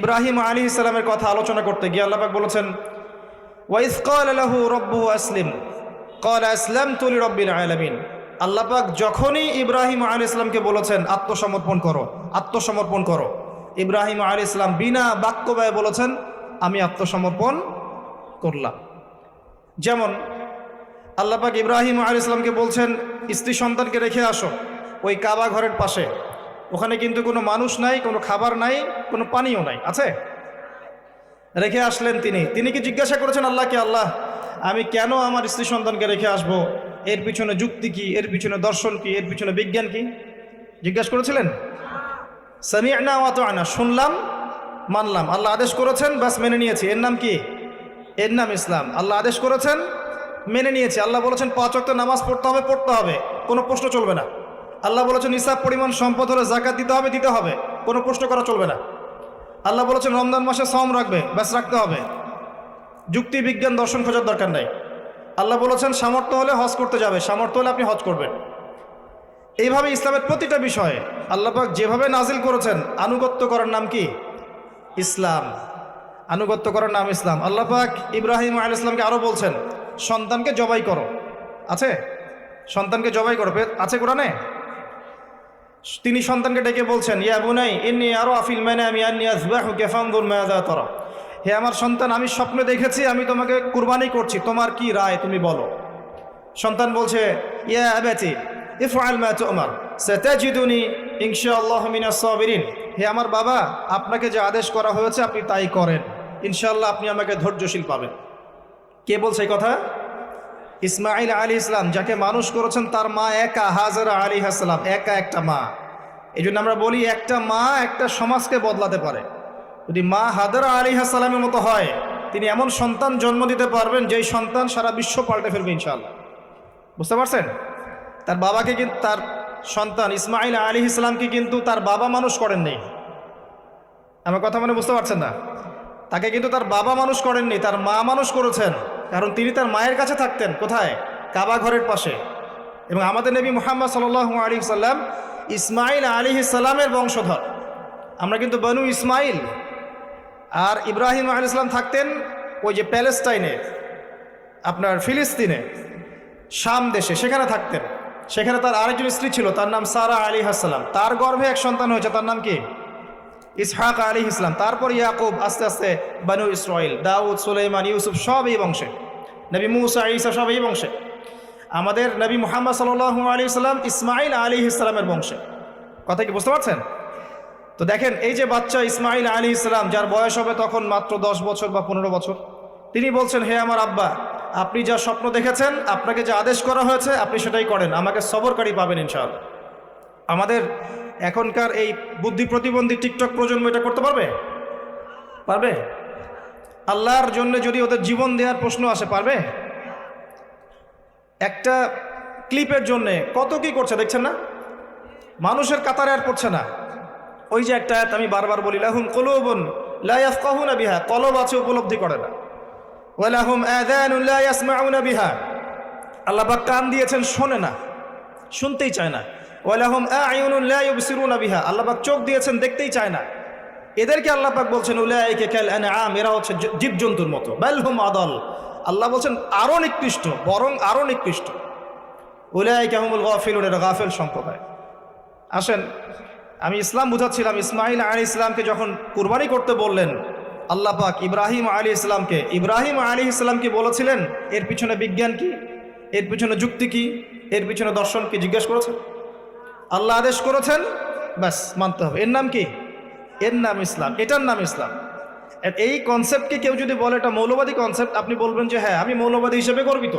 ইব্রাহিম আলাইহিস সালামের কথা আলোচনা করতে গিয়ে আল্লাহ পাক বলেছেন, ওয়াইজ ক্বালা লাহু রাব্বুহু আসলিম ক্বালা আসলামতু লিরাব্বিল আলামিন। আল্লাহ পাক যখনই ইব্রাহিম আলাইহিস সালামকে বলেছেন আত্মসমর্পণ করো, আত্মসমর্পণ করো, ইব্রাহিম আলাইহিস সালাম বিনা বাক্য ব্যয়ে বলেছেন আমি আত্মসমর্পণ করলাম। যেমন আল্লাহ পাক ইব্রাহিম আলাইহিস সালামকে বলছেন স্ত্রী সন্তানকে রেখে আসো ওই কাবা ঘরের পাশে, ওখানে কিন্তু কোনো মানুষ নাই, কোনো খাবার নাই, কোনো পানিও নাই, আছে? রেখে আসলেন তিনি কি জিজ্ঞাসা করেছেন আল্লাহকে, আল্লাহ আমি কেন আমার স্ত্রী সন্তানকে রেখে আসব, এর পিছনে যুক্তি কি, এর পিছনে দর্শন কি, এর পিছনে বিজ্ঞান কি? জিজ্ঞাসা করেছিলেন? সামি'না ওয়া আতা'না, শুনলাম মানলাম, আল্লাহ আদেশ করেছেন বাস মেনে নিয়েছি, এর নাম কি? এর নাম ইসলাম। আল্লাহ আদেশ করেছেন মেনে নিয়েছি, আল্লাহ বলেছেন 5 ওয়াক্ত নামাজ পড়তে হবে, পড়তে হবে, কোনো প্রশ্ন চলবে না। আল্লাহ বলেছেন নিসাব পরিমাণ সম্পদ হলে যাকাত দিতে হবে, দিতে হবে, কোনো প্রশ্ন করা চলবে না। আল্লাহ বলেছেন রমজান মাসে সওম রাখবে, ব্যাস রাখতে হবে, যুক্তি বিজ্ঞান দর্শন খোঁজার দরকার নাই। আল্লাহ বলেছেন সামর্থ্য হলে হজ করতে যাবে, সামর্থ্য হলে আপনি হজ করবেন। এইভাবে ইসলামের প্রতিটা বিষয়ে আল্লাহ পাক যেভাবে নাজিল করেছেন, আনুগত্য করার নাম কি? ইসলাম। আনুগত্য করার নাম ইসলাম। আল্লাহ পাক ইব্রাহিম আলাইহিস সালামকে আরও বলছেন সন্তানকে জবাই করো, আছে? সন্তানকে জবাই করো, আছে কোরআনে? তিনি সন্তানকে ডেকে বলছেন ইয়া বুনাই ইন্নী আরা ফিল মানামি আন্নী আযবাহুকা ফানজুর মাযা তারা, হে আমার সন্তান আমি স্বপ্নে দেখেছি আমি তোমাকে কুরবানি করছি, তোমার কি রায় তুমি বলো। সন্তান বলছে ইয়া আবাতি ইফআল মা তু'মার সাতাজিদুনি ইনশাআল্লাহু মিনাস সাবিরিন, হে আমার বাবা আপনাকে যে আদেশ করা হয়েছে আপনি তাই করেন, ইনশাআল্লাহ আপনি আমাকে ধৈর্যশীল পাবেন। কে বলছে এই কথা? ইসমাইল আলাইহিস সালাম, যাকে মানুষ করেছেন তার মা একা, হাজেরা আলাইহিস সালাম, একা একটা মা। এই জন্য আমরা বলি একটা মা একটা সমাজকে বদলাতে পারে। যদি মা হাজেরা আলাইহিস সালামের মতো হয়, তিনি এমন সন্তান জন্ম দিতে পারবেন যেই সন্তান সারা বিশ্ব পাল্টে ফেলবে ইনশাআল্লাহ। বুঝতে পারছেন? তার বাবাকে কিন্তু, তার সন্তান ইসমাইল আলাইহিস সালামকে কিন্তু তার বাবা মানুষ করেননি। আমার কথা মানে বুঝতে পারছেন না? তাকে কিন্তু তার বাবা মানুষ করেননি, তার মা মানুষ করেছেন। কারণ তিনি তার মায়ের কাছে থাকতেন, কোথায়? কাবা ঘরের পাশে। এবং আমাদের নবী মুহাম্মদ সাল্লাল্লাহু আলাইহি সাল্লাম ইসমাইল আলাইহিস সালামের বংশধর। আমরা কিন্তু বনু ইসমাইল। আর ইব্রাহিম আলাইহিস সালাম থাকতেন ওই যে প্যালেস্টাইনে, আপনার ফিলিস্তিনে, শাম দেশে, সেখানে থাকতেন। সেখানে তার আরেকজন স্ত্রী ছিল, তার নাম সারা আলাইহিস সালাম। তার গর্ভে এক সন্তান হয়েছে, তার নাম কি? ইসহাক আলাইহিস সালাম। তারপর ইয়াকুব, আস্তে আস্তে বনু ইসরাইল, দাউদ, সুলাইমান, ইউসুফ সব এই বংশে, নবী মুসা, ঈসা সব এই বংশে। আমাদের নবী মুহাম্মদ সাল্লাল্লাহু আলাইহি সাল্লাম ইসমাইল আলাইহিস সালামের বংশে। কথা কি বুঝতে পারছেন? তো দেখেন এই যে বাচ্চা ইসমাইল আলাইহিস সালাম, যার বয়স হবে তখন মাত্র 10 বছর বা 15 বছর, তিনি বলছেন হে আমার আব্বা আপনি যা স্বপ্ন দেখেছেন, আপনাকে যে আদেশ করা হয়েছে আপনি সেটাই করেন, আমাকে সবরকারী পাবেন ইনশাআল্লাহ। আমাদের এখনকার এই বুদ্ধি প্রতিবন্ধী টিকটক প্রজন্ম এটা করতে পারবে? পারবে? আল্লাহর জন্য যদি ওদের জীবন দেওয়ার প্রশ্ন আসে, পারবে? একটা ক্লিপের জন্যে কত কি করছে দেখছেন না? মানুষের কাতারে আর পড়ছে না। ওই যে একটা আয়াত আমি বারবার বলি, লাহুম কুলুবুন লা ইয়াফকাহুনা বিহা, কলব আছে উপলব্ধি করে না। ওয়া লাহুম আযানুন লা ইয়াসমাউনা বিহা, আল্লাহ পাক কান দিয়েছেন শোনে না, শুনতেই চায় না। ওয়া লাহুম আ'য়ুনুন লা ইউবসিরুনা বিহা, আল্লাহ পাক চোখ দিয়েছেন দেখতেই চায় না। এদেরকে আল্লাহ পাক বলছেন উলাইকা কাল আনআম, এরা হচ্ছে জীবজন্তুর মতো। বাল হুম আদাল, আল্লাহ বলছেন আরো নিকৃষ্ট, বরং আরো নিকৃষ্ট। উলাইকা হুমুল গাফিলুন, এরা গাফিল সম্প্রদায়। আসেন, আমি ইসলাম বুঝাচ্ছিলাম। ইসমাইল আলাইহিস সালামকে যখন কুরবানি করতে বললেন আল্লাহ পাক ইব্রাহিম আলাইহিস সালামকে বলেছিলেন এর পিছনে বিজ্ঞান কি, এর পিছনে যুক্তি কি, এর পিছনে দর্শন কি জিজ্ঞেস করেছেন? আল্লাহ আদেশ করেছেন, ব্যাস মানতে হবে। এর নাম কি? এর নাম ইসলাম, এটার নাম ইসলাম। এই কনসেপ্টকে কেউ যদি বলে এটা মৌলবাদী কনসেপ্ট, আপনি বলবেন যে হ্যাঁ আমি মৌলবাদী হিসেবে গর্বিত।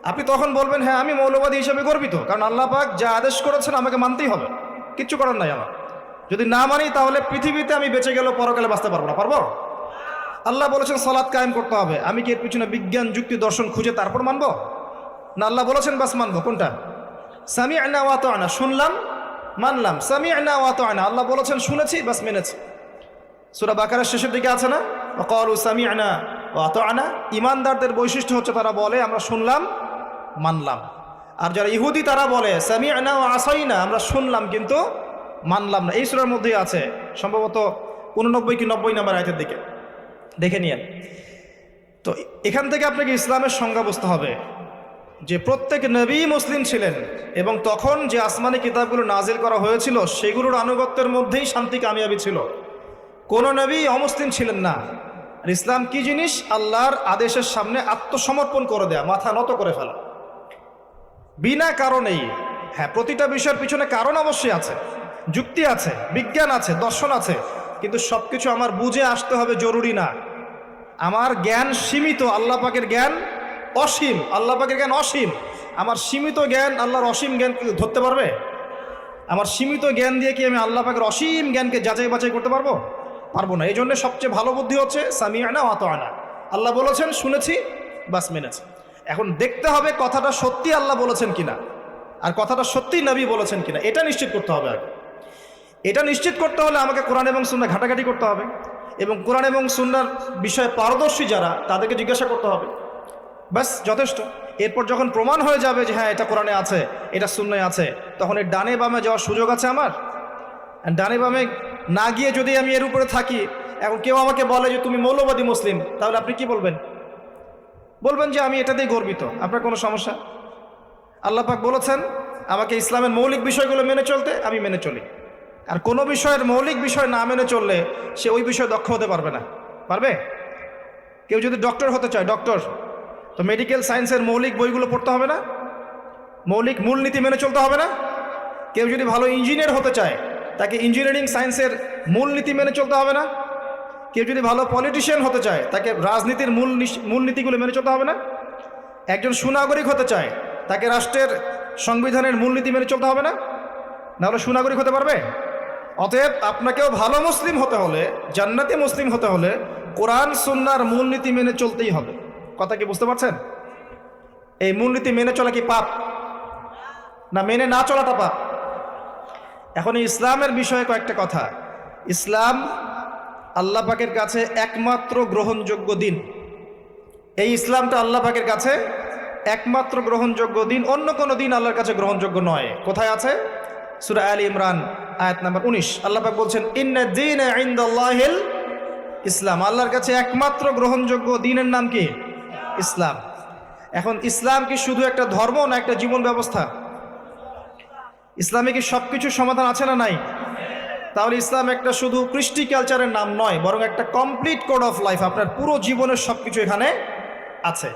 আপনি তখন বলবেন হ্যাঁ আমি মৌলবাদী হিসেবে গর্বিত, কারণ আল্লাহ পাক যা আদেশ করেছেন আমাকে মানতেই হবে, কিচ্ছু করার নাই আমার। যদি না মানি তাহলে পৃথিবীতে আমি বেঁচে গেলেও পরকালে বাঁচতে পারবো না। পারবো? আল্লাহ বলেছেন সালাত কায়েম করতে হবে, আমি কি এর পিছনে বিজ্ঞান যুক্তি দর্শন খুঁজে তারপর মানবো? না আল্লাহ বলেছেন বাস মানবো। কোনটা? সামি'না ওয়া আতা'না, শুনলাম মানলাম। সামি'না ওয়া আতা'না, আল্লাহ বলেছেন শুনেছি বাস মেনেছি। সূরা বাকারার শেষের দিকে আছে না, ওয়া ক্বালু সামি'না ওয়া আতা'না। ঈমানদারদের বৈশিষ্ট্য হচ্ছে তারা বলে আমরা শুনলাম মানলাম। আর যারা ইহুদি তারা বলে সামি'না ওয়া আসাইনা, আমরা শুনলাম কিন্তু মানলাম না। এই সূরার মধ্যেই আছে, সম্ভবত 89 কি 90 নম্বর আয়াতের দিকে দেখে নিয়েন। তো এখান থেকে আপনাকে ইসলামের সংজ্ঞা বুঝতে হবে যে প্রত্যেক নবী মুসলিম ছিলেন এবং তখন যে আসমানি কিতাবগুলো নাজিল করা হয়েছিল সেগুলোর আনুগত্যের মধ্যেই শান্তি কামিয়াবি ছিল। কোনো নবী অমুসলিম ছিলেন না। আর ইসলাম কি জিনিস? আল্লাহর আদেশের সামনে আত্মসমর্পণ করে দেয়া, মাথা নত করে ফেলা বিনা কারণেই। হ্যাঁ, প্রতিটা বিষয়ের পিছনে কারণ অবশ্যই আছে, যুক্তি আছে, বিজ্ঞান আছে, দর্শন আছে, কিন্তু সব কিছু আমার বুঝে আসতে হবে জরুরি না। আমার জ্ঞান সীমিত, আল্লাহ পাকের জ্ঞান অসীম। আল্লাহ পাকের জ্ঞান অসীম, আমার সীমিত জ্ঞান আল্লাহর অসীম জ্ঞান ধরতে পারবে? আমার সীমিত জ্ঞান দিয়ে কি আমি আল্লাহ পাকের অসীম জ্ঞানকে যাচাই বাছাই করতে পারবো? পারবো না। এই জন্য সবচেয়ে ভালো বুদ্ধি হচ্ছে সামিআনা ওয়া আতাআনা। আল্লাহ বলেছেন, শুনেছি, বাস মেনেছি। এখন দেখতে হবে কথাটা সত্যি আল্লাহ বলেছেন কিনা, আর কথাটা সত্যি নবী বলেছেন কিনা, এটা নিশ্চিত করতে হবে আগে। এটা নিশ্চিত করতে হলে আমাকে কোরআন এবং সুন্নাহ ঘাটাঘাটি করতে হবে, এবং কোরআন এবং সুন্নাহর বিষয়ে পারদর্শী যারা তাদেরকে জিজ্ঞাসা করতে হবে, ব্যাস যথেষ্ট। এরপর যখন প্রমাণ হয়ে যাবে যে হ্যাঁ এটা কোরআনে আছে, এটা সুন্নাহে আছে, তখন এর ডানে বামে যাওয়ার সুযোগ আছে আমার। ডানে বামে না গিয়ে যদি আমি এর উপরে থাকি, এখন কেউ আমাকে বলে যে তুমি মৌলবাদী মুসলিম, তাহলে আপনি কি বলবেন? বলবেন যে আমি এটাতেই গর্বিত। আপনার কোনো সমস্যা? আল্লাহ পাক বলেছেন আমাকে ইসলামের মৌলিক বিষয়গুলো মেনে চলতে, আমি মেনে চলি। আর কোনো বিষয়ের মৌলিক বিষয় না মেনে চললে সে ওই বিষয়ে দক্ষ হতে পারবে না। পারবে? কেউ যদি ডক্টর হতে চায়, ডক্টর, তো মেডিকেল সায়েন্সের মৌলিক বইগুলো পড়তে হবে না? মৌলিক মূলনীতি মেনে চলতে হবে না? কেউ যদি ভালো ইঞ্জিনিয়ার হতে চায়, তাকে ইঞ্জিনিয়ারিং সায়েন্সের মূলনীতি মেনে চলতে হবে না? কেউ যদি ভালো পলিটিশিয়ান হতে চায়, তাকে রাজনীতির মূলনীতিগুলো মেনে চলতে হবে না? একজন সুনাগরিক হতে চায়, তাকে রাষ্ট্রের সংবিধানের মূলনীতি মেনে চলতে হবে না? নাহলে সুনাগরিক হতে পারবে? অতএব আপনাকেও ভালো মুসলিম হতে হলে, জান্নাতি মুসলিম হতে হলে কোরআন সুন্নাহর মূলনীতি মেনে চলতেই হবে। কথা কি বুঝতে পারছেন? এই মূলনীতি মেনে চলা কি পাপ, না মেনে না চলাটা পাপ? এখন এই ইসলামের বিষয়ে কয়েকটা কথা। ইসলাম আল্লাহ পাকের কাছে একমাত্র গ্রহণযোগ্য দিন। এই ইসলামটা আল্লাহ পাকের কাছে একমাত্র গ্রহণযোগ্য দিন, অন্য কোনো দিন আল্লাহর কাছে গ্রহণযোগ্য নয়। কোথায় আছে? সূরা আলে ইমরান আয়াত নাম্বার 19। আল্লাহ পাক বলছেন ইন্না দীনা ইনদাল্লাহিল ইসলাম। আল্লাহর কাছে একমাত্র গ্রহণযোগ্য দিনের নাম কি? ইসলাম। এখন ইসলাম কি শুধু একটা ধর্ম, না একটা জীবন ব্যবস্থা? ইসলামে কি সব কিছুর সমাধান আছে না নাই? তাহলে ইসলাম একটা শুধু কৃষ্টি কালচারের নাম নয়, বরং একটা কমপ্লিট কোড অফ লাইফ। আপনার পুরো জীবনের সব কিছু এখানে আছে।